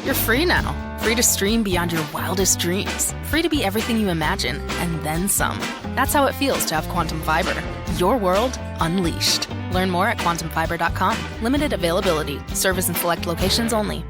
You're free now. Free to stream beyond your wildest dreams. Free to be everything you imagine, and then some. That's how it feels to have Quantum Fiber. Your world unleashed. Learn more at quantumfiber.com. Limited availability. Service in select locations only.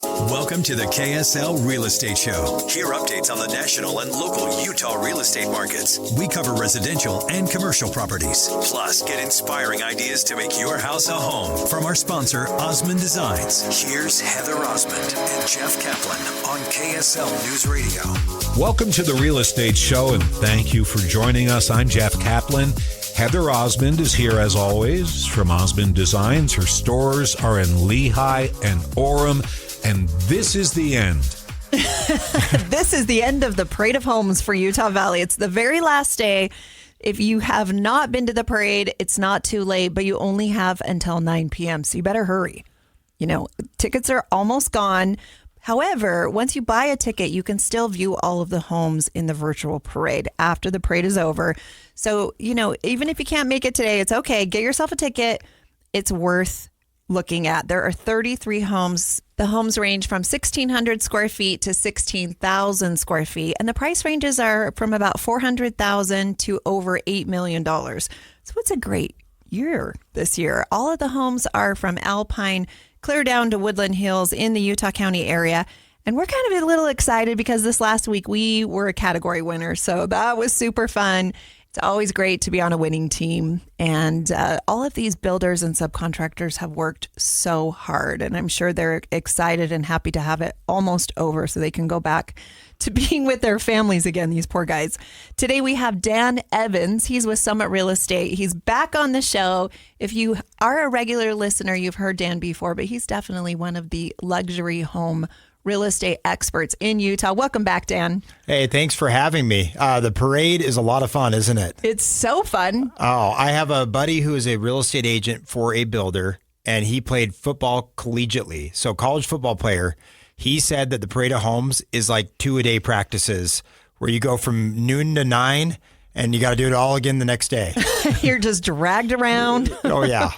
Welcome to the KSL Real Estate Show. Hear updates on the national and local Utah real estate markets. We cover residential and commercial properties. Plus, get inspiring ideas to make your house a home from our sponsor, Osmond Designs. Here's Heather Osmond and Jeff Caplan on KSL News Radio. Welcome to the Real Estate Show, and thank you for joining us. I'm Jeff Caplan. Heather Osmond is here as always from Osmond Designs. Her stores are in Lehigh and Orem. And this is the end. This is the end of the Parade of Homes for Utah Valley. It's the very last day. If you have not been to the parade, it's not too late, but you only have until 9 p.m. So you better hurry. You know, tickets are almost gone. However, once you buy a ticket, you can still view all of the homes in the virtual parade after the parade is over. So, you know, even if you can't make it today, it's okay. Get yourself a ticket. It's worth looking at. There are 33 homes. The homes range from 1,600 square feet to 16,000 square feet. And the price ranges are from about $400,000 to over $8 million. So it's a great year this year. All of the homes are from Alpine clear down to Woodland Hills in the Utah County area. And we're kind of a little excited because this last week we were a category winner. So that was super fun. It's always great to be on a winning team. And all of these builders and subcontractors have worked so hard. And I'm sure they're excited and happy to have it almost over so they can go back to being with their families again, these poor guys. Today we have Dan Evans. He's with Summit Real Estate. He's back on the show. If you are a regular listener, you've heard Dan before, but he's definitely one of the luxury home real estate experts in Utah. Welcome back, Dan. Hey, thanks for having me. The parade is a lot of fun, isn't it? It's so fun. Oh, I have a buddy who is a real estate agent for a builder, and he played football collegiately. So college football player. He said that the Parade of Homes is like 2-a-day practices where you go from noon to 9 and you got to do it all again the next day. You're just dragged around. Oh, yeah.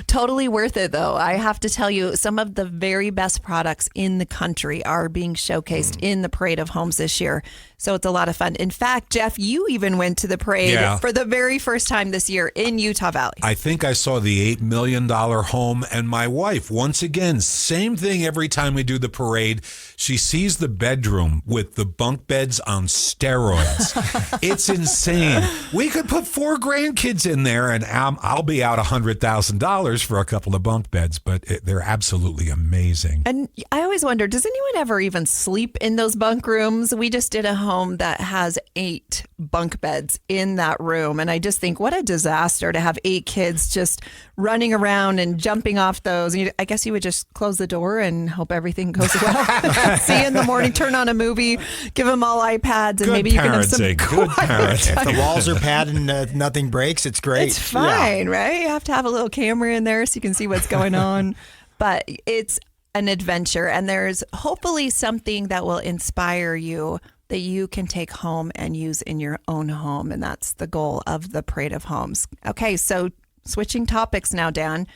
Totally worth it, though. I have to tell you, some of the very best products in the country are being showcased in the Parade of Homes this year. So it's a lot of fun. In fact, Jeff, you even went to the parade for the very first time this year in Utah Valley. I think I saw the $8 million home, and my wife, once again, same thing every time we do the parade. She sees the bedroom with the bunk beds on steroids. It's insane. We could put 4 grandkids in there, and I'll be out $100,000 for a couple of bunk beds, but they're absolutely amazing. And I always wonder, does anyone ever even sleep in those bunk rooms? We just did a home that has 8 bunk beds in that room. And I just think, what a disaster to have 8 kids just running around and jumping off those. I guess you would just close the door and hope everything goes well. See you in the morning, turn on a movie, give them all iPads, and maybe you can have some Good parenting. If the walls are padded and nothing breaks, it's great. It's fine, right? You have to have a little camera in there so you can see what's going on. But it's an adventure, and there's hopefully something that will inspire you that you can take home and use in your own home. And that's the goal of the Parade of Homes. Okay, so switching topics now, Dan.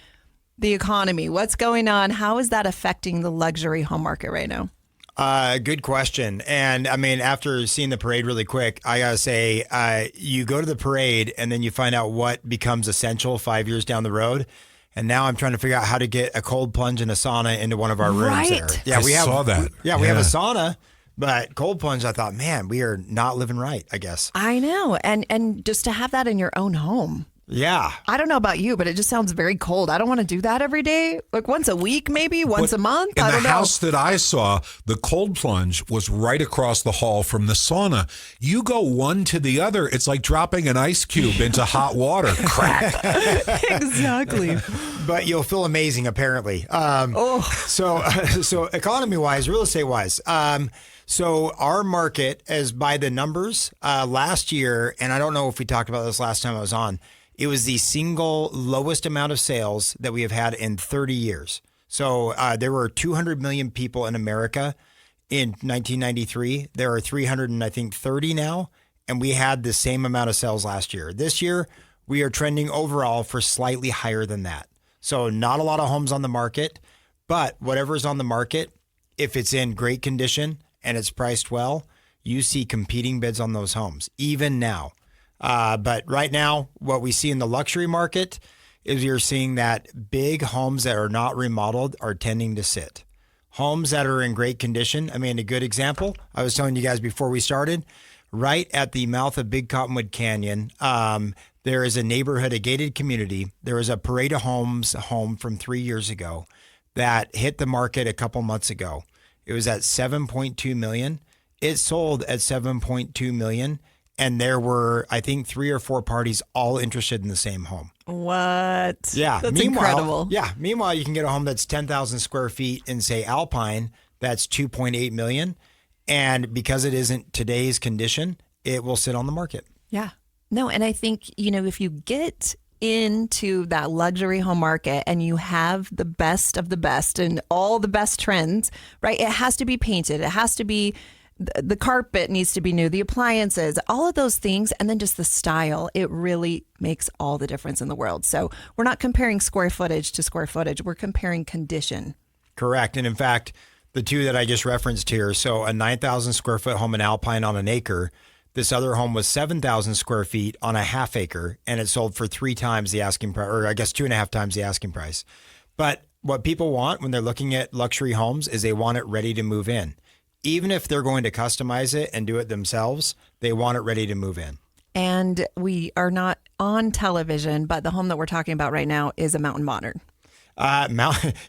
The economy, what's going on? How is that affecting the luxury home market right now? Good question. And I mean, after seeing the parade really quick, I got to say, you go to the parade and then you find out what becomes essential 5 years down the road. And now I'm trying to figure out how to get a cold plunge and a sauna into one of our rooms there. Yeah, we saw that. We have a sauna. But cold plunge, I thought, man, we are not living right, I guess. I know. And just to have that in your own home. Yeah. I don't know about you, but it just sounds very cold. I don't want to do that every day. Like once a week, maybe once a month. In the house that I saw, the cold plunge was right across the hall from the sauna. You go one to the other, it's like dropping an ice cube into hot water. Crack. Exactly. But you'll feel amazing, apparently. So economy-wise, real estate-wise, so our market, as by the numbers, last year, and I don't know if we talked about this last time I was on, it was the single lowest amount of sales that we have had in 30 years. So there were 200 million people in America in 1993. There are 330 now, and we had the same amount of sales last year. This year, we are trending overall for slightly higher than that. So not a lot of homes on the market, but whatever's on the market if it's in great condition and it's priced well, you see competing bids on those homes, even now. But right now, what we see in the luxury market is you're seeing that big homes that are not remodeled are tending to sit. Homes that are in great condition. I mean, a good example, I was telling you guys before we started, right at the mouth of Big Cottonwood Canyon, there is a neighborhood, a gated community. There was a Parade of Homes home from 3 years ago that hit the market a couple months ago. It was at $7.2 million. It sold at $7.2 million. And there were, I think, 3 or 4 parties all interested in the same home. What? Yeah. That's incredible. Yeah. Meanwhile, you can get a home that's 10,000 square feet in, say, Alpine. That's $2.8 million. And because it isn't today's condition, it will sit on the market. Yeah. No, and I think, if you get into that luxury home market and you have the best of the best and all the best trends, right? It has to be painted. It has to be, the carpet needs to be new, the appliances, all of those things. And then just the style, it really makes all the difference in the world. So we're not comparing square footage to square footage. We're comparing condition. Correct. And in fact, the two that I just referenced here, so a 9,000 square foot home in Alpine on an acre, this other home was 7,000 square feet on a half acre, and it sold for 3 times the asking price, or I guess 2.5 times the asking price. But what people want when they're looking at luxury homes is they want it ready to move in. Even if they're going to customize it and do it themselves, they want it ready to move in. And we are not on television, but the home that we're talking about right now is a Mountain Modern.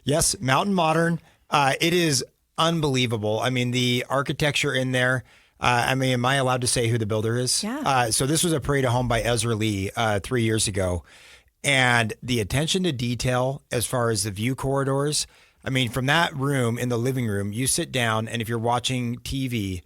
Yes, Mountain Modern. It is unbelievable. I mean, the architecture in there. Am I allowed to say who the builder is? Yeah. So this was a Parade of Home by Ezra Lee 3 years ago. And the attention to detail as far as the view corridors. I mean, from that room in the living room, you sit down, and if you're watching TV,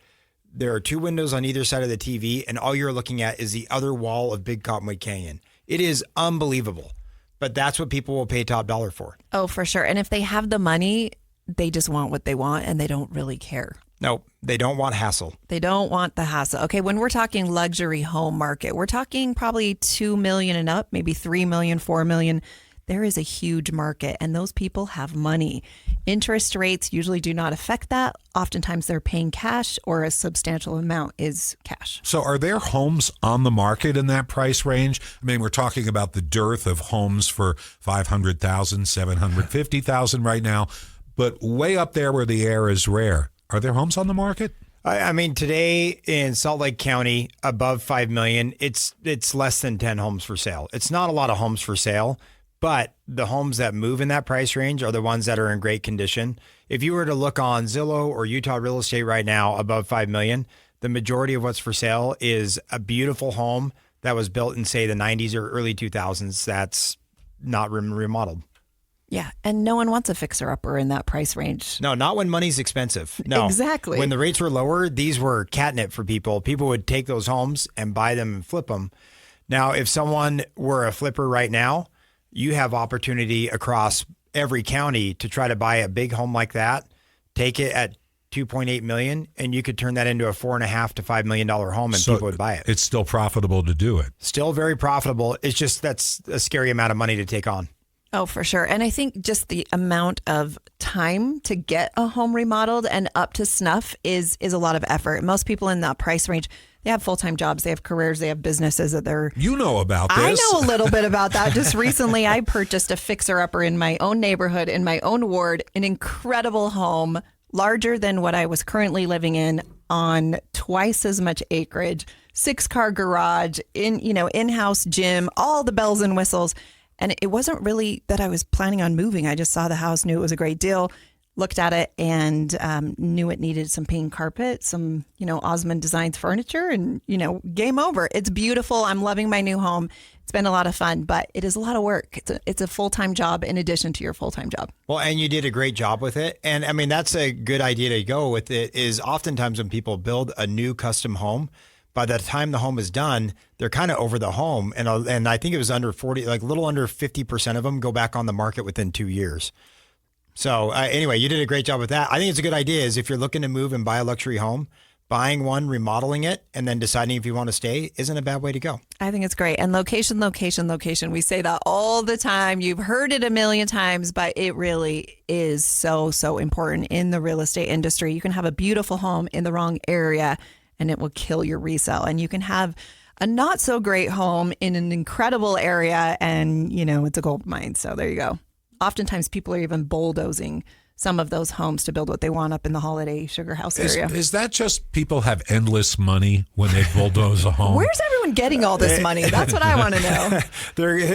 there are 2 windows on either side of the TV, and all you're looking at is the other wall of Big Cottonwood Canyon. It is unbelievable. But that's what people will pay top dollar for. Oh, for sure. And if they have the money, they just want what they want, and they don't really care. No, they don't want hassle. They don't want the hassle. Okay, when we're talking luxury home market, we're talking probably 2 million and up, maybe 3 million, 4 million. There is a huge market, and those people have money. Interest rates usually do not affect that. Oftentimes they're paying cash, or a substantial amount is cash. So are there homes on the market in that price range? I mean, we're talking about the dearth of homes for 500,000, 750,000 right now, but way up there where the air is rare. Are there homes on the market? I mean, today in Salt Lake County, above 5 million, it's less than 10 homes for sale. It's not a lot of homes for sale. But the homes that move in that price range are the ones that are in great condition. If you were to look on Zillow or Utah Real Estate right now, above 5 million, the majority of what's for sale is a beautiful home that was built in, say, the 90s or early 2000s that's not remodeled. Yeah, and no one wants a fixer-upper in that price range. No, not when money's expensive. No. Exactly. When the rates were lower, these were catnip for people. People would take those homes and buy them and flip them. Now, if someone were a flipper right now, you have opportunity across every county to try to buy a big home like that, take it at $2.8 million, and you could turn that into a $4.5 to $5 million home, and people would buy it. It's still profitable to do it. Still very profitable. It's just that's a scary amount of money to take on. Oh, for sure. And I think just the amount of time to get a home remodeled and up to snuff is a lot of effort. Most people in that price range, they have full-time jobs, they have careers, they have businesses that they're... You know about this. I know a little bit about that. Just recently, I purchased a fixer-upper in my own neighborhood, in my own ward, an incredible home, larger than what I was currently living in, on twice as much acreage, 6-car garage, in-house gym, all the bells and whistles. And it wasn't really that I was planning on moving. I just saw the house, knew it was a great deal, looked at it, and knew it needed some paint carpet, some, Osmond Designs furniture, and, game over. It's beautiful. I'm loving my new home. It's been a lot of fun, but it is a lot of work. It's a full-time job in addition to your full-time job. Well, and you did a great job with it. And I mean, that's a good idea to go with it, is oftentimes when people build a new custom home, by the time the home is done, they're kind of over the home. And I think it was under 40, like a little under 50% of them go back on the market within 2 years. So anyway, you did a great job with that. I think it's a good idea is if you're looking to move and buy a luxury home, buying one, remodeling it, and then deciding if you want to stay isn't a bad way to go. I think it's great. And location, location, location. We say that all the time. You've heard it a million times, but it really is so, so important in the real estate industry. You can have a beautiful home in the wrong area and it will kill your resale. And you can have a not so great home in an incredible area and, it's a gold mine. So there you go. Oftentimes people are even bulldozing some of those homes to build what they want up in the Holiday Sugar House area. Is that just people have endless money when they bulldoze a home? Where's everyone getting all this money? That's what I want to know.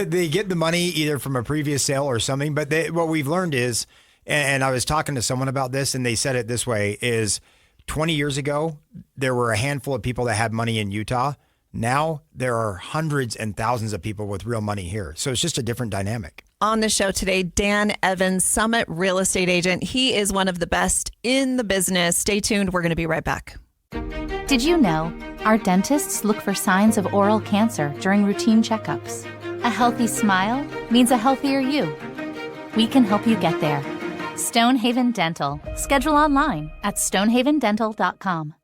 They get the money either from a previous sale or something. But what we've learned is, and I was talking to someone about this, and they said it this way, is 20 years ago, there were a handful of people that had money in Utah. Now there are hundreds and thousands of people with real money here. So it's just a different dynamic. On the show today, Dan Evans, Summit Real Estate Agent. He is one of the best in the business. Stay tuned. We're going to be right back. Did you know our dentists look for signs of oral cancer during routine checkups? A healthy smile means a healthier you. We can help you get there. Stonehaven Dental. Schedule online at stonehavendental.com.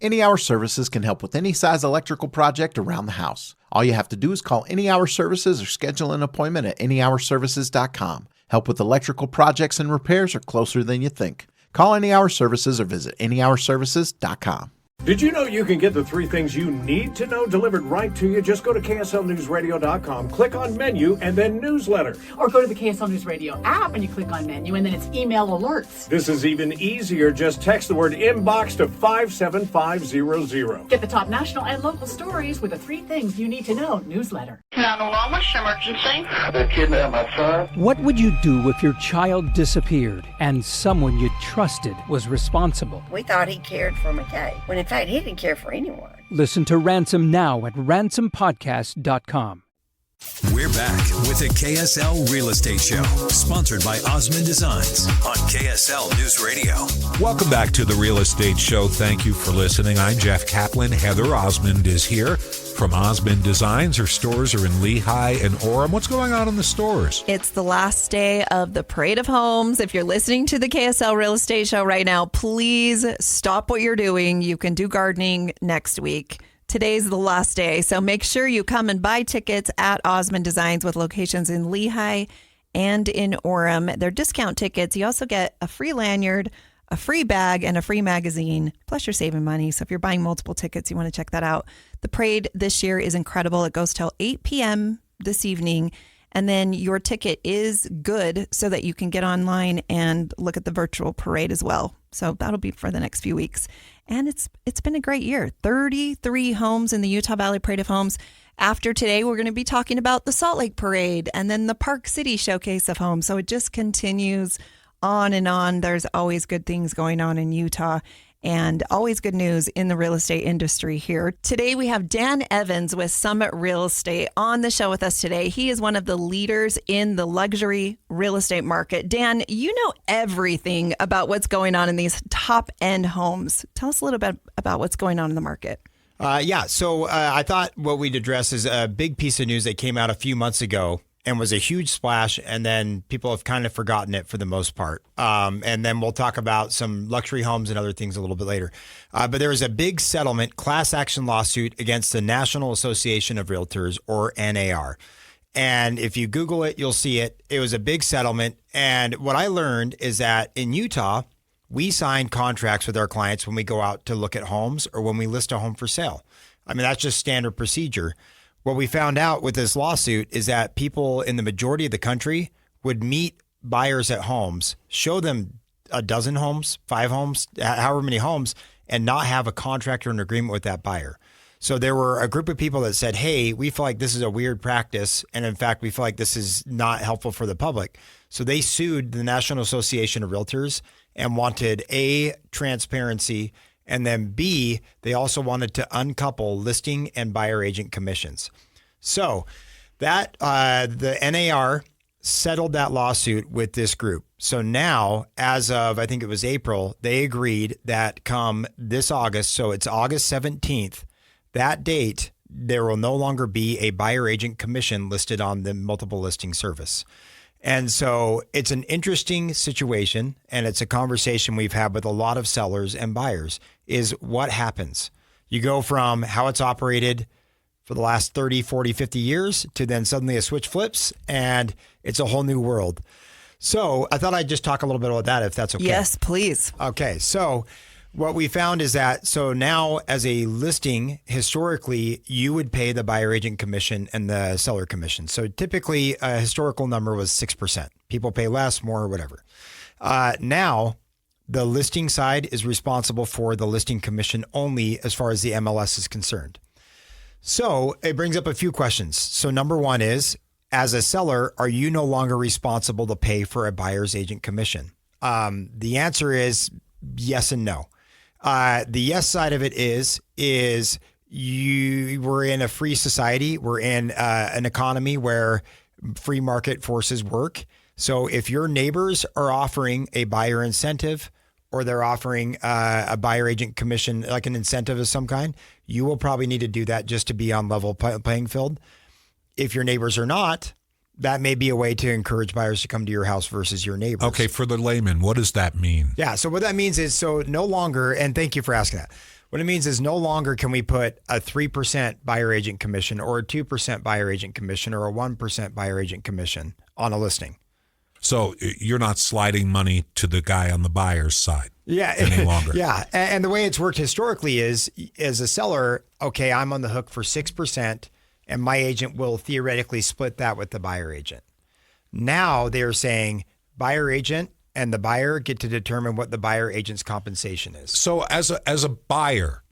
Any Hour Services can help with any size electrical project around the house. All you have to do is call Any Hour Services or schedule an appointment at anyhourservices.com. Help with electrical projects and repairs are closer than you think. Call Any Hour Services or visit anyhourservices.com. Did you know you can get the 3 things you need to know delivered right to you? Just go to KSLNewsRadio.com, click on menu, and then newsletter. Or go to the KSL News Radio app and you click on menu, and then it's email alerts. This is even easier. Just text the word inbox to 57500. Get the top national and local stories with the 3 things you need to know newsletter. 911, emergency. They kidnapped my son. What would you do if your child disappeared and someone you trusted was responsible? We thought he cared for McKay, when in fact he didn't care for anyone. Listen to Ransom now at ransompodcast.com. We're back with the KSL Real Estate Show, sponsored by Osmond Designs on KSL News Radio. Welcome back to the Real Estate Show. Thank you for listening. I'm Jeff Caplan. Heather Osmond is here from Osmond Designs. Her stores are in Lehigh and Orem. What's going on in the stores? It's the last day of the Parade of Homes. If you're listening to the KSL Real Estate Show right now, please stop what you're doing. You can do gardening next week. Today's the last day, so make sure you come and buy tickets at Osmond Designs with locations in Lehigh and in Orem. They're discount tickets. You also get a free lanyard, a free bag, and a free magazine. Plus, you're saving money. So if you're buying multiple tickets, you want to check that out. The parade this year is incredible. It goes till 8 p.m. this evening. And then your ticket is good so that you can get online and look at the virtual parade as well. So that'll be for the next few weeks. And it's been a great year. 33 homes in the Utah Valley Parade of Homes. After today, we're going to be talking about the Salt Lake Parade and then the Park City Showcase of Homes. So it just continues on and on. There's always good things going on in Utah and always good news in the real estate industry here. Today, we have Dan Evans with Summit Real Estate on the show with us today. He is one of the leaders in the luxury real estate market. Dan, you know everything about what's going on in these top-end homes. Tell us a little bit about what's going on in the market. So I thought what we'd address is a big piece of news that came out a few months ago and was a huge splash, and then people have kind of forgotten it for the most part. And then we'll talk about some luxury homes and other things a little bit later. But there was a big settlement, class action lawsuit against the National Association of Realtors, or NAR. And if you Google it, you'll see it. It was a big settlement. And what I learned is that in Utah, we sign contracts with our clients when we go out to look at homes or when we list a home for sale. I mean, that's just standard procedure. What we found out with this lawsuit is that people in the majority of the country would meet buyers at homes, show them a dozen homes, 5 homes, however many homes, and not have a contract or an agreement with that buyer. So there were a group of people that said, hey, we feel like this is a weird practice. And in fact, we feel like this is not helpful for the public. So they sued the National Association of Realtors and wanted A, transparency, and then B, they also wanted to uncouple listing and buyer agent commissions. So that the NAR settled that lawsuit with this group. So now, as of, I think it was April, they agreed that come this August, so it's August 17th, that date, there will no longer be a buyer agent commission listed on the multiple listing service. And so it's an interesting situation, and it's a conversation we've had with a lot of sellers and buyers, is what happens. You go from how it's operated for the last 30, 40, 50 years to then suddenly a switch flips, and it's a whole new world. So I thought I'd just talk a little bit about that, if that's okay. Yes, please. Okay, so what we found is that, so now as a listing, historically, you would pay the buyer agent commission and the seller commission. So typically a historical number was 6%. People pay less, more, whatever. Now the listing side is responsible for the listing commission only as far as the MLS is concerned. So it brings up a few questions. So number one is, as a seller, are you no longer responsible to pay for a buyer's agent commission? The answer is yes and no. The yes side of it is we're in a free society. We're in an economy where free market forces work. So if your neighbors are offering a buyer incentive, or they're offering a buyer agent commission, like an incentive of some kind, you will probably need to do that just to be on level playing field. If your neighbors are not, that may be a way to encourage buyers to come to your house versus your neighbors. Okay, for the layman, what does that mean? Yeah, so what that means is, so no longer, and thank you for asking that. What it means is no longer can we put a 3% buyer agent commission or a 2% buyer agent commission or a 1% buyer agent commission on a listing. So you're not sliding money to the guy on the buyer's side any longer. Yeah, and the way it's worked historically is, as a seller, okay, I'm on the hook for 6%, and my agent will theoretically split that with the buyer agent. Now they're saying buyer agent and the buyer get to determine what the buyer agent's compensation is. So as a buyer,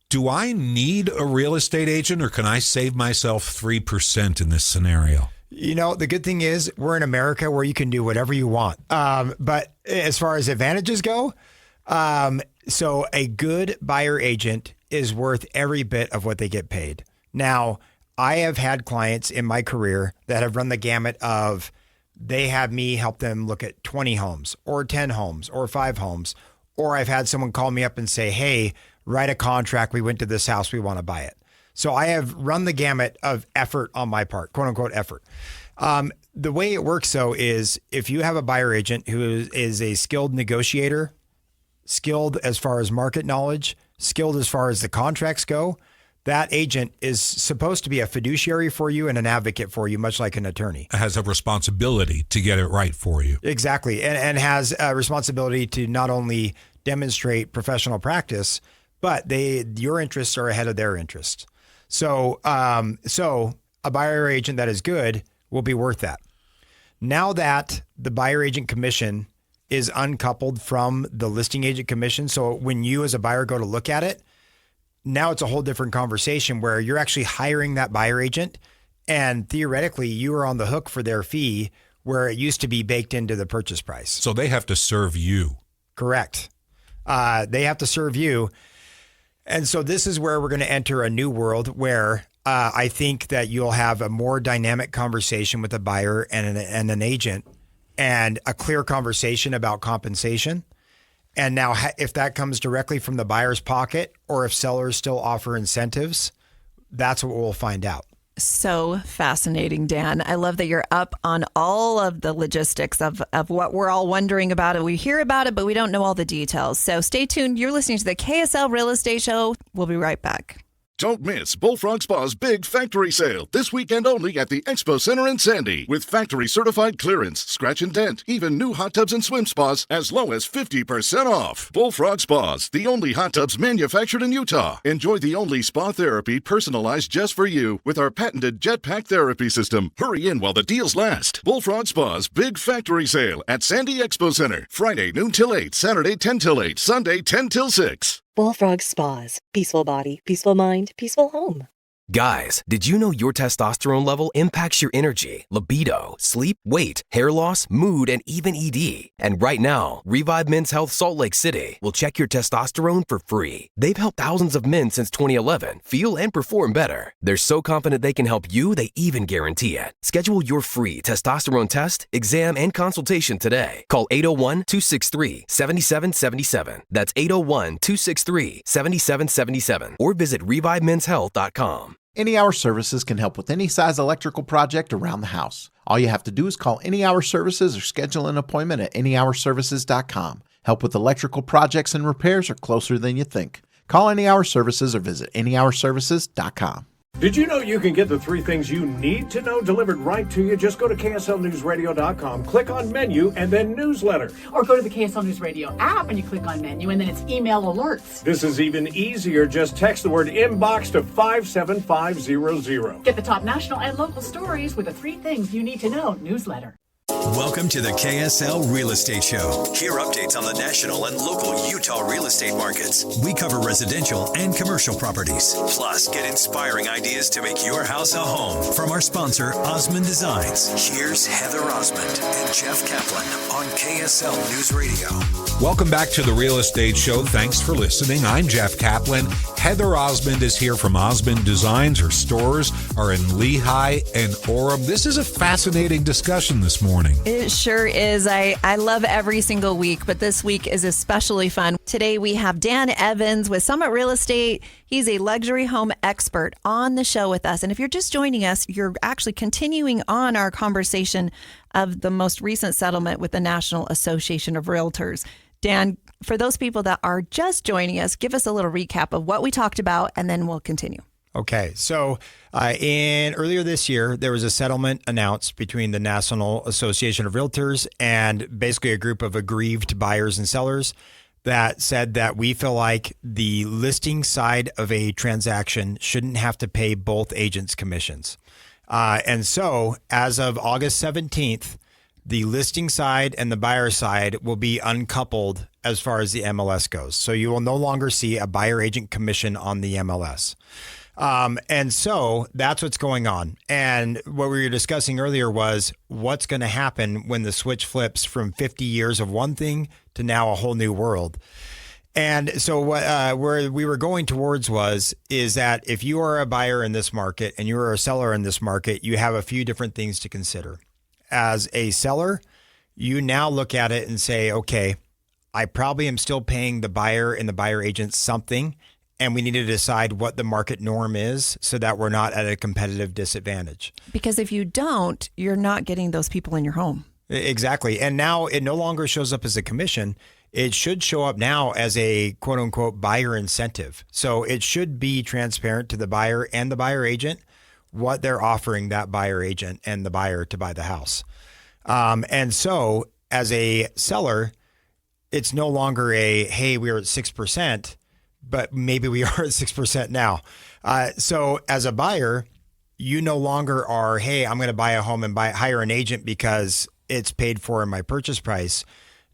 do I need a real estate agent, or can I save myself 3% in this scenario? You know, the good thing is we're in America where you can do whatever you want. But as far as advantages go, so a good buyer agent is worth every bit of what they get paid. Now, I have had clients in my career that have run the gamut of, they have me help them look at 20 homes or 10 homes or 5 homes. Or I've had someone call me up and say, hey, write a contract. We went to this house. We want to buy it. So I have run the gamut of effort on my part, quote unquote effort. The way it works, though, is if you have a buyer agent who is a skilled negotiator, skilled as far as market knowledge, skilled as far as the contracts go, that agent is supposed to be a fiduciary for you and an advocate for you, much like an attorney. Has a responsibility to get it right for you. Exactly. And has a responsibility to not only demonstrate professional practice, but your interests are ahead of their interests. So a buyer agent that is good will be worth that. Now that the buyer agent commission is uncoupled from the listing agent commission, so when you as a buyer go to look at it, now it's a whole different conversation where you're actually hiring that buyer agent, and theoretically you are on the hook for their fee where it used to be baked into the purchase price. So they have to serve you. Correct. They have to serve you. And so this is where we're going to enter a new world where I think that you'll have a more dynamic conversation with a buyer and an agent, and a clear conversation about compensation. And now if that comes directly from the buyer's pocket, or if sellers still offer incentives, that's what we'll find out. So fascinating, Dan. I love that you're up on all of the logistics of what we're all wondering about. And we hear about it, but we don't know all the details. So stay tuned. You're listening to the KSL Real Estate Show. We'll be right back. Don't miss Bullfrog Spa's big factory sale this weekend only at the Expo Center in Sandy, with factory certified clearance, scratch and dent, even new hot tubs and swim spas as low as 50% off. Bullfrog Spas, the only hot tubs manufactured in Utah. Enjoy the only spa therapy personalized just for you with our patented jetpack therapy system. Hurry in while the deals last. Bullfrog Spa's big factory sale at Sandy Expo Center, Friday noon till 8, Saturday 10 till 8, Sunday 10 till 6. Bullfrog Spas. Peaceful body, peaceful mind, peaceful home. Guys, did you know your testosterone level impacts your energy, libido, sleep, weight, hair loss, mood, and even ED? And right now, Revive Men's Health Salt Lake City will check your testosterone for free. They've helped thousands of men since 2011 feel and perform better. They're so confident they can help you, they even guarantee it. Schedule your free testosterone test, exam, and consultation today. Call 801-263-7777. That's 801-263-7777. Or visit ReviveMen'sHealth.com. Any Hour Services can help with any size electrical project around the house. All you have to do is call Any Hour Services or schedule an appointment at anyhourservices.com. Help with electrical projects and repairs are closer than you think. Call Any Hour Services or visit anyhourservices.com. Did you know you can get the 3 things you need to know delivered right to you? Just go to KSLNewsRadio.com, click on menu, and then newsletter. Or go to the KSL News Radio app and you click on menu, and then it's email alerts. This is even easier. Just text the word inbox to 57500. Get the top national and local stories with the 3 things you need to know newsletter. Welcome to the KSL Real Estate Show. Hear updates on the national and local Utah real estate markets. We cover residential and commercial properties. Plus, get inspiring ideas to make your house a home from our sponsor, Osmond Designs. Here's Heather Osmond and Jeff Caplan on KSL News Radio. Welcome back to the Real Estate Show. Thanks for listening. I'm Jeff Caplan. Heather Osmond is here from Osmond Designs. Her stores are in Lehigh and Orem. This is a fascinating discussion this morning. It sure is. I love every single week, but this week is especially fun. Today we have Dan Evans with Summit Real Estate. He's a luxury home expert on the show with us. And if you're just joining us, you're actually continuing on our conversation of the most recent settlement with the National Association of Realtors. Dan, for those people that are just joining us, give us a little recap of what we talked about, and then we'll continue. Okay, so in earlier this year, there was a settlement announced between the National Association of Realtors and basically a group of aggrieved buyers and sellers that said that we feel like the listing side of a transaction shouldn't have to pay both agents' commissions. And so as of August 17th, the listing side and the buyer side will be uncoupled as far as the MLS goes. So you will no longer see a buyer agent commission on the MLS. And so that's what's going on. And what we were discussing earlier was what's going to happen when the switch flips from 50 years of one thing to now a whole new world. And so where we were going towards is that if you are a buyer in this market and you are a seller in this market, you have a few different things to consider. As a seller, you now look at it and say, okay, I probably am still paying the buyer and the buyer agent something, and we need to decide what the market norm is so that we're not at a competitive disadvantage. Because if you don't, you're not getting those people in your home. Exactly. And now it no longer shows up as a commission. It should show up now as a quote unquote buyer incentive. So it should be transparent to the buyer and the buyer agent what they're offering that buyer agent and the buyer to buy the house. And so as a seller, it's no longer hey, we're at 6%, but maybe we are at 6% now. So as a buyer, you no longer are, hey, I'm going to buy a home and hire an agent because it's paid for in my purchase price.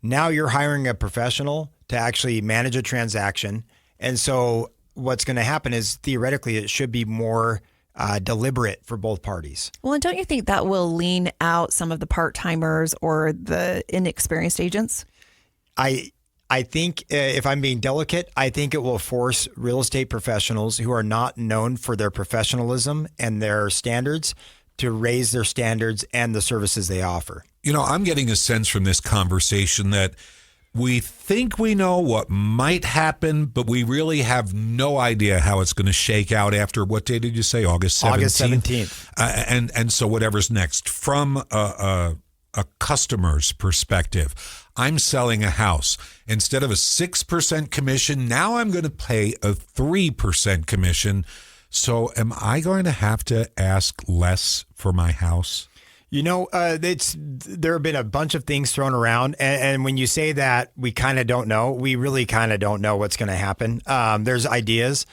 Now you're hiring a professional to actually manage a transaction. And so what's going to happen is theoretically it should be more deliberate for both parties. Well, and don't you think that will lean out some of the part-timers or the inexperienced agents? I think if I'm being delicate, I think it will force real estate professionals who are not known for their professionalism and their standards to raise their standards and the services they offer. You know, I'm getting a sense from this conversation that we think we know what might happen, but we really have no idea how it's going to shake out after, what day did you say, August 17th? August 17th. And so whatever's next. From a customer's perspective, I'm selling a house. Instead of a 6% commission, now I'm going to pay a 3% commission. So am I going to have to ask less for my house? You know, there have been a bunch of things thrown around. And when you say that, we kind of don't know. We really kind of don't know what's going to happen. There's ideas.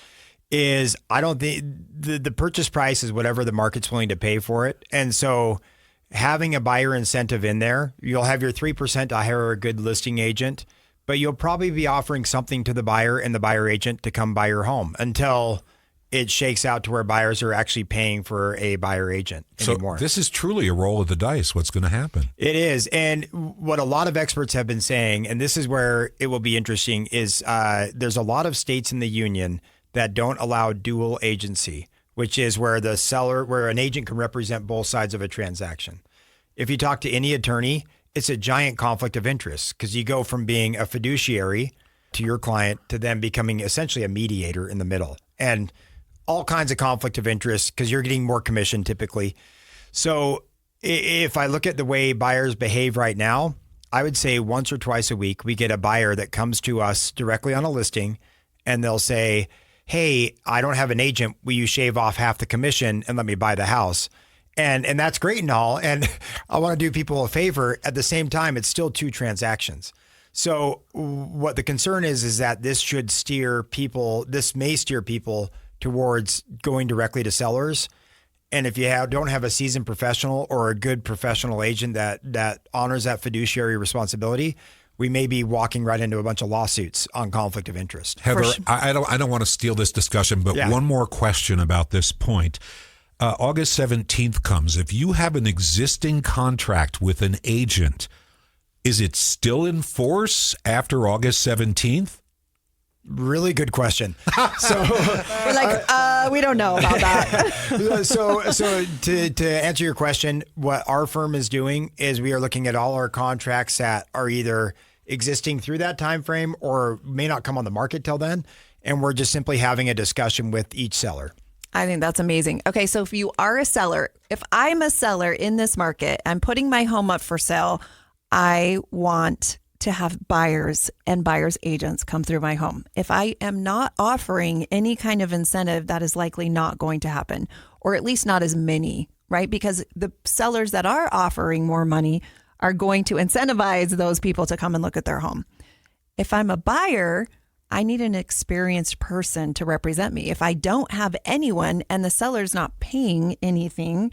I don't think the purchase price is whatever the market's willing to pay for it. And so having a buyer incentive in there, you'll have your 3% to hire a good listing agent, but you'll probably be offering something to the buyer and the buyer agent to come buy your home until it shakes out to where buyers are actually paying for a buyer agent anymore. So this is truly a roll of the dice. What's going to happen? It is. And what a lot of experts have been saying, and this is where it will be interesting, is there's a lot of states in the union that don't allow dual agency, which is where where an agent can represent both sides of a transaction. If you talk to any attorney, it's a giant conflict of interest because you go from being a fiduciary to your client to them becoming essentially a mediator in the middle. And all kinds of conflict of interest because you're getting more commission typically. So if I look at the way buyers behave right now, I would say once or twice a week, we get a buyer that comes to us directly on a listing and they'll say, hey, I don't have an agent. Will you shave off half the commission and let me buy the house? And that's great and all. And I want to do people a favor. At the same time, it's still 2 transactions. So what the concern is that this may steer people towards going directly to sellers. And if you don't have a seasoned professional or a good professional agent that honors that fiduciary responsibility, we may be walking right into a bunch of lawsuits on conflict of interest. Heather, I don't want to steal this discussion, but one more question about this point. August 17th comes. If you have an existing contract with an agent, is it still in force after August 17th? Really good question. So we're like, we don't know about that. So to answer your question, what our firm is doing is we are looking at all our contracts that are either existing through that time frame or may not come on the market till then, and we're just simply having a discussion with each seller. I think that's amazing. Okay, so if you are a seller, if I'm a seller in this market, I'm putting my home up for sale, I want to have buyers and buyers agents come through my home. If I am not offering any kind of incentive, that is likely not going to happen, or at least not as many, right? Because the sellers that are offering more money are going to incentivize those people to come and look at their home. If I'm a buyer, I need an experienced person to represent me. If I don't have anyone and the seller's not paying anything,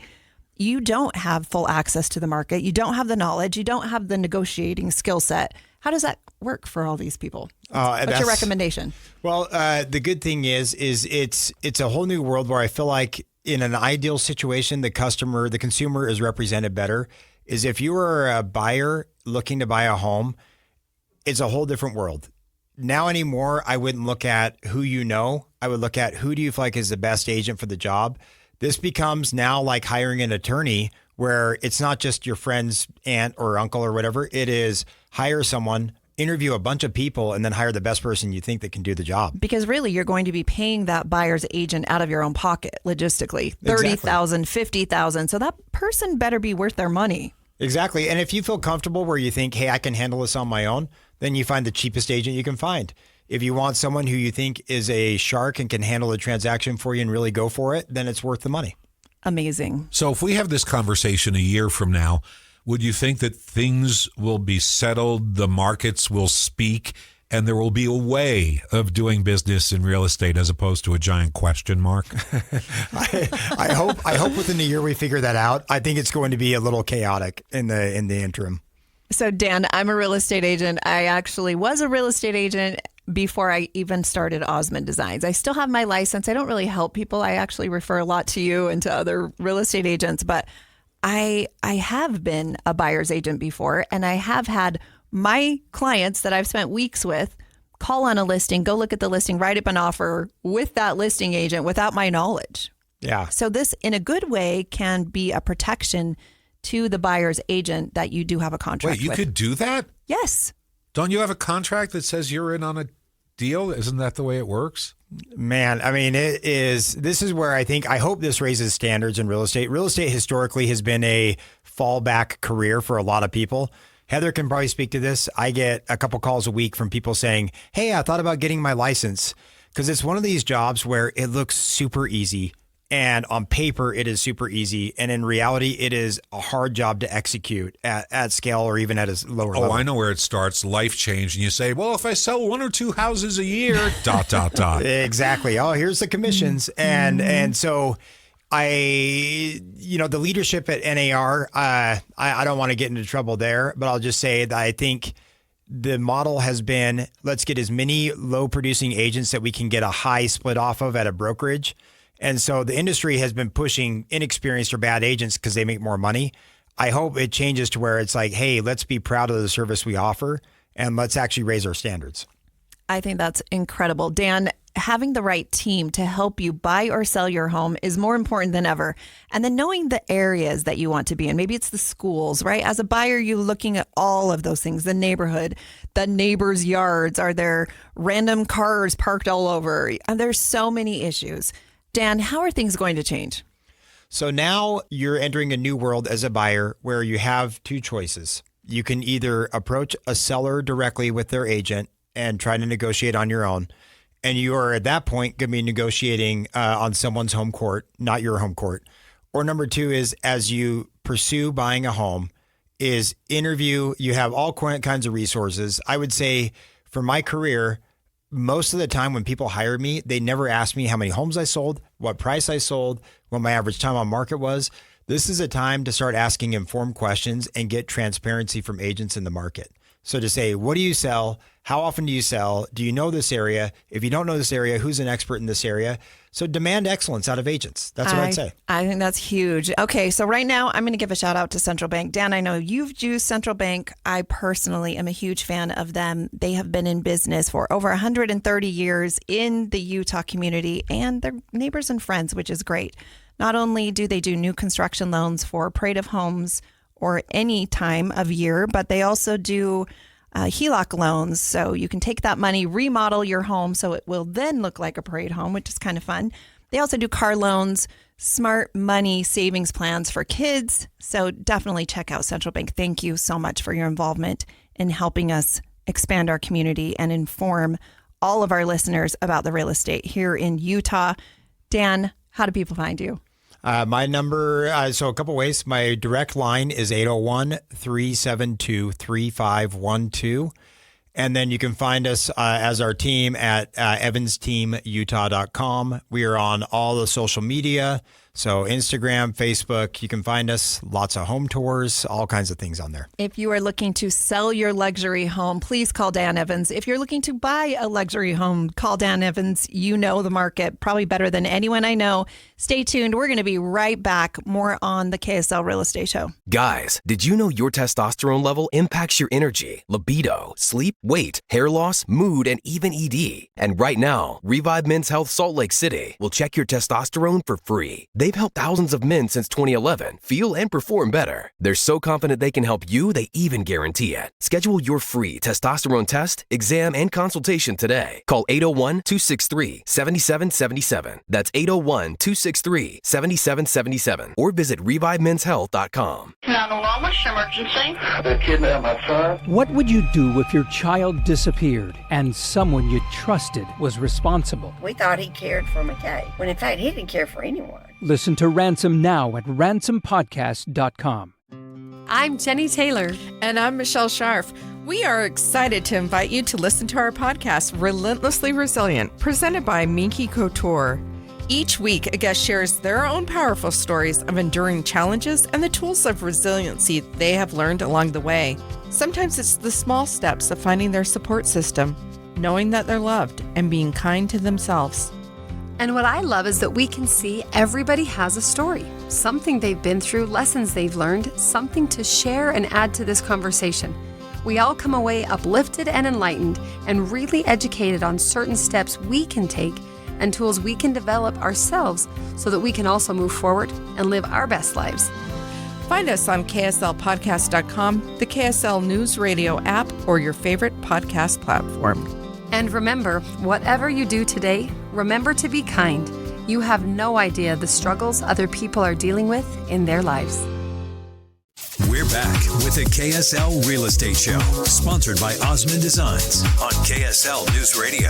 you don't have full access to the market. You don't have the knowledge. You don't have the negotiating skill set. How does that work for all these people? What's your recommendation? Well, the good thing is it's a whole new world where I feel like in an ideal situation, the consumer is represented better. Is if you are a buyer looking to buy a home, it's a whole different world. Now anymore, I wouldn't look at who you know. I would look at who do you feel like is the best agent for the job. This becomes now like hiring an attorney where it's not just your friend's aunt or uncle or whatever. It is hire someone, interview a bunch of people, and then hire the best person you think that can do the job. Because really, you're going to be paying that buyer's agent out of your own pocket, logistically. $30,000, $50,000. So that person better be worth their money. Exactly. And if you feel comfortable where you think, hey, I can handle this on my own, then you find the cheapest agent you can find. If you want someone who you think is a shark and can handle the transaction for you and really go for it, then it's worth the money. Amazing. So if we have this conversation a year from now, would you think that things will be settled, the markets will speak, and there will be a way of doing business in real estate as opposed to a giant question mark? I hope within a year we figure that out. I think it's going to be a little chaotic in the interim. So Dan, I'm a real estate agent. I actually was a real estate agent before I even started Osmond Designs. I still have my license. I don't really help people. I actually refer a lot to you and to other real estate agents, but I have been a buyer's agent before, and I have had my clients that I've spent weeks with call on a listing, go look at the listing, write up an offer with that listing agent without my knowledge. Yeah. So this, in a good way, can be a protection to the buyer's agent that you do have a contract with. Wait, you could do that? Yes. Don't you have a contract that says you're in on a deal? Isn't that the way it works? Man, I mean, this is where I hope this raises standards in real estate. Real estate historically has been a fallback career for a lot of people. Heather can probably speak to this. I get a couple calls a week from people saying, hey, I thought about getting my license, because it's one of these jobs where it looks super easy. And on paper, it is super easy. And in reality, it is a hard job to execute at scale or even at a lower level. Oh, I know where it starts. Life change. And you say, well, if I sell 1 or 2 houses a year, ... Exactly. Oh, here's the commissions. And so the leadership at NAR, I don't want to get into trouble there, but I'll just say that I think the model has been, let's get as many low producing agents that we can get a high split off of at a brokerage. And so the industry has been pushing inexperienced or bad agents because they make more money. I hope it changes to where it's like, hey, let's be proud of the service we offer and let's actually raise our standards. I think that's incredible. Dan, having the right team to help you buy or sell your home is more important than ever. And then knowing the areas that you want to be in. Maybe it's the schools, right? As a buyer, you're looking at all of those things, the neighborhood, the neighbors' yards. Are there random cars parked all over? And there's so many issues. Dan, how are things going to change? So now you're entering a new world as a buyer where you have two choices. You can either approach a seller directly with their agent and try to negotiate on your own. And you are at that point going to be negotiating on someone's home court, not your home court. Or number two is as you pursue buying a home is interview. You have all kinds of resources. I would say for my career, most of the time when people hire me, they never ask me how many homes I sold, what price I sold, what my average time on market was. This is a time to start asking informed questions and get transparency from agents in the market. So to say, what do you sell? How often do you sell? Do you know this area? If you don't know this area, who's an expert in this area? So demand excellence out of agents. That's what I'd say. I think that's huge. Okay, so right now I'm going to give a shout out to Central Bank. Dan, I know you've used Central Bank. I personally am a huge fan of them. They have been in business for over 130 years in the Utah community and their neighbors and friends, which is great. Not only do they do new construction loans for parade of homes or any time of year, but they also do HELOC loans. So you can take that money, remodel your home so it will then look like a parade home, which is kind of fun. They also do car loans, smart money savings plans for kids. So definitely check out Central Bank. Thank you so much for your involvement in helping us expand our community and inform all of our listeners about the real estate here in Utah. Dan, how do people find you? My number, so a couple ways. My direct line is 801-372-3512. And then you can find us as our team at evansteamutah.com. We are on all the social media. So Instagram, Facebook, you can find us. Lots of home tours, all kinds of things on there. If you are looking to sell your luxury home, please call Dan Evans. If you're looking to buy a luxury home, call Dan Evans. You know the market probably better than anyone I know. Stay tuned. We're going to be right back. More on the KSL Real Estate Show. Guys, did you know your testosterone level impacts your energy, libido, sleep, weight, hair loss, mood, and even ED? And right now, Revive Men's Health Salt Lake City will check your testosterone for free. They've helped thousands of men since 2011 feel and perform better. They're so confident they can help you, they even guarantee it. Schedule your free testosterone test, exam, and consultation today. Call 801-263-7777. That's 801-263-7777. Or visit ReviveMen'sHealth.com. 911, what's your emergency? They kidnapped my son. What would you do if your child disappeared and someone you trusted was responsible? We thought he cared for McKay, when in fact he didn't care for anyone. Listen to Ransom now at ransompodcast.com. I'm Jenny Taylor. And I'm Michelle Scharf. We are excited to invite you to listen to our podcast, Relentlessly Resilient, presented by Minky Couture. Each week, a guest shares their own powerful stories of enduring challenges and the tools of resiliency they have learned along the way. Sometimes it's the small steps of finding their support system, knowing that they're loved, and being kind to themselves. And what I love is that we can see everybody has a story, something they've been through, lessons they've learned, something to share and add to this conversation. We all come away uplifted and enlightened and really educated on certain steps we can take and tools we can develop ourselves so that we can also move forward and live our best lives. Find us on KSLpodcast.com, the KSL News Radio app, or your favorite podcast platform. And remember, whatever you do today, remember to be kind. You have no idea the struggles other people are dealing with in their lives. We're back with the KSL Real Estate Show, sponsored by Osmond Designs on KSL News Radio.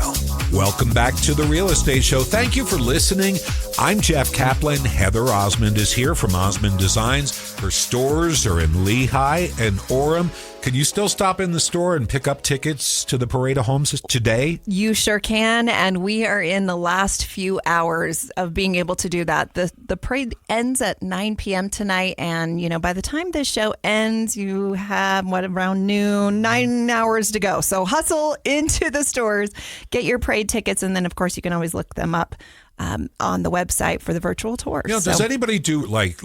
Welcome back to the Real Estate Show. Thank you for listening. I'm Jeff Caplan. Heather Osmond is here from Osmond Designs. Her stores are in Lehigh and Orem. Can you still stop in the store and pick up tickets to the Parade of Homes today? You sure can, and we are in the last few hours of being able to do that. The parade ends at 9 p.m. tonight, and by the time this show ends, you have around noon, 9 hours to go. So hustle into the stores, get your parade tickets, and then of course you can always look them up on the website for the virtual tours. Does anybody do like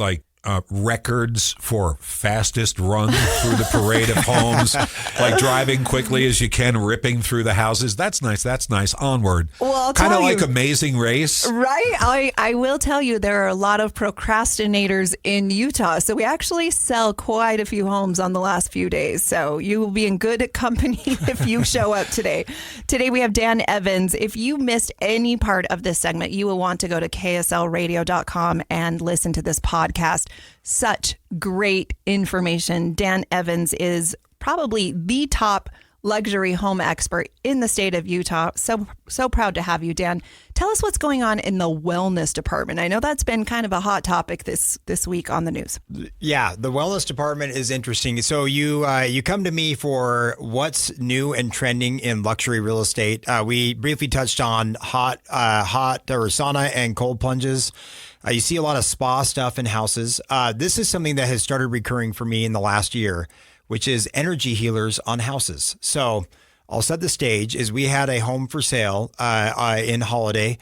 records for fastest run through the parade of homes, like driving quickly as you can, ripping through the houses. That's nice. That's nice. Onward. Well, kind of like Amazing Race. Right. I will tell you, there are a lot of procrastinators in Utah. So we actually sell quite a few homes on the last few days. So you will be in good company if you show up today. Today we have Dan Evans. If you missed any part of this segment, you will want to go to kslradio.com and listen to this podcast. Such great information. Dan Evans is probably the top luxury home expert in the state of Utah. So proud to have you, Dan. Tell us what's going on in the wellness department. I know that's been kind of a hot topic this week on the news. Yeah, the wellness department is interesting. So you come to me for what's new and trending in luxury real estate. We briefly touched on hot or sauna and cold plunges. You see a lot of spa stuff in houses. This is something that has started recurring for me in the last year, which is energy healers on houses. So I'll set the stage. Is we had a home for sale in Holiday,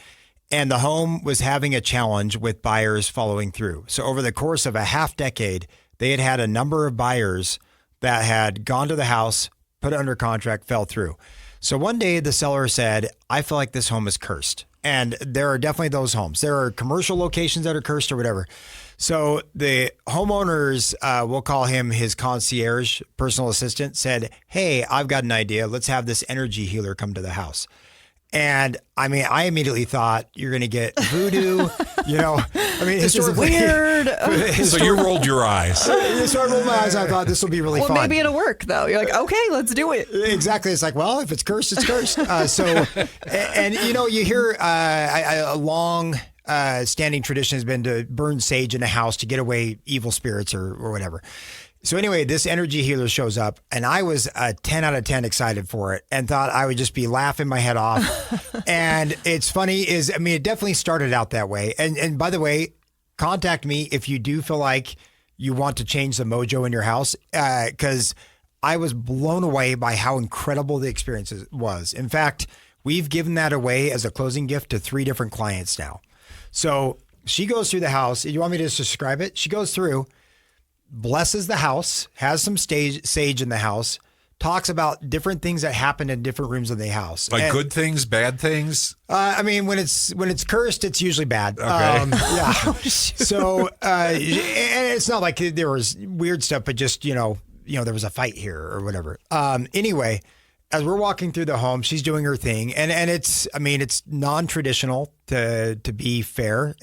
and the home was having a challenge with buyers following through. So over the course of a half decade, they had a number of buyers that had gone to the house, put it under contract, fell through. So one day the seller said, I feel like this home is cursed. And there are definitely those homes. There are commercial locations that are cursed or whatever. So the homeowners, we'll call him his concierge, personal assistant, said, hey, I've got an idea. Let's have this energy healer come to the house. And I mean, I immediately thought you're going to get voodoo, this is weird. So you rolled your eyes. So I rolled my eyes. I thought this will be really fun. Well, maybe it'll work though. You're like, okay, let's do it. Exactly. It's like, well, if it's cursed, it's cursed. You hear a long standing tradition has been to burn sage in a house to get away evil spirits or whatever. So anyway, this energy healer shows up, and I was 10 out of 10 excited for it and thought I would just be laughing my head off. And it's funny it definitely started out that way. And by the way, contact me if you do feel like you want to change the mojo in your house, because I was blown away by how incredible the experience was. In fact, we've given that away as a closing gift to 3 different clients now. So she goes through the house. You want me to just describe it? She goes through, blesses the house, has some sage in the house, talks about different things that happen in different rooms of the house. Like good things, bad things? When it's cursed, it's usually bad. Okay. Yeah. So, and it's not like there was weird stuff, but just, there was a fight here or whatever. Anyway, as we're walking through the home, she's doing her thing. And it's non-traditional to be fair.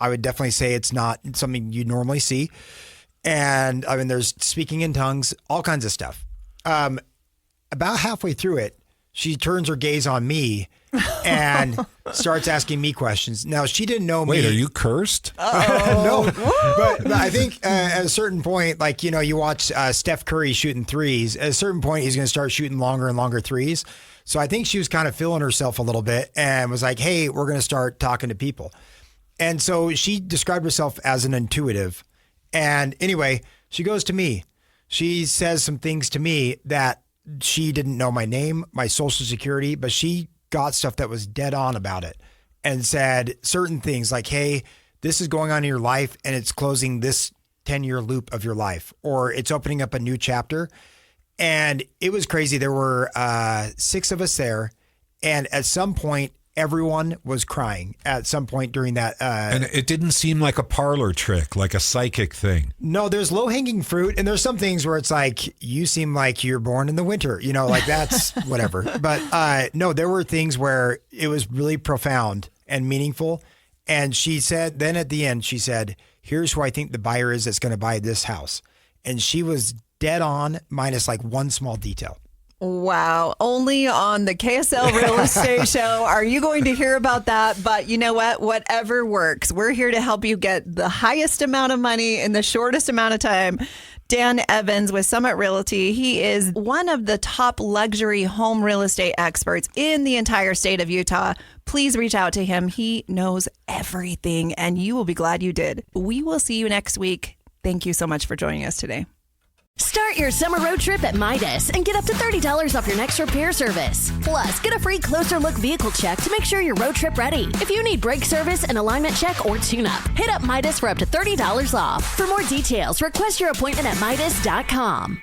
I would definitely say it's not something you normally see. And there's speaking in tongues, all kinds of stuff. About halfway through it, she turns her gaze on me and starts asking me questions. Now, she didn't know me. Wait, are you cursed? No. But I think at a certain point, you watch Steph Curry shooting threes. At a certain point, he's going to start shooting longer and longer threes. So I think she was kind of feeling herself a little bit and was like, hey, we're going to start talking to people. And so she described herself as an intuitive. And anyway, she goes to me. She says some things to me that she didn't know my name, my social security, but she got stuff that was dead on about it and said certain things like, hey, this is going on in your life and it's closing this 10-year loop of your life, or it's opening up a new chapter. And it was crazy. There were 6 of us there. And at some point, everyone was crying at some point during that. And it didn't seem like a parlor trick, like a psychic thing. No, there's low-hanging fruit. And there's some things where it's like, you seem like you're born in the winter, that's whatever. But no, there were things where it was really profound and meaningful. And she said, then at the end, she said, here's who I think the buyer is that's going to buy this house. And she was dead on, minus like one small detail. Wow. Only on the KSL Real Estate Show are you going to hear about that. But you know what? Whatever works. We're here to help you get the highest amount of money in the shortest amount of time. Dan Evans with Summit Realty. He is one of the top luxury home real estate experts in the entire state of Utah. Please reach out to him. He knows everything, and you will be glad you did. We will see you next week. Thank you so much for joining us today. Start your summer road trip at Midas and get up to $30 off your next repair service. Plus, get a free closer look vehicle check to make sure you're road trip ready. If you need brake service, an alignment check, or tune-up, hit up Midas for up to $30 off. For more details, request your appointment at Midas.com.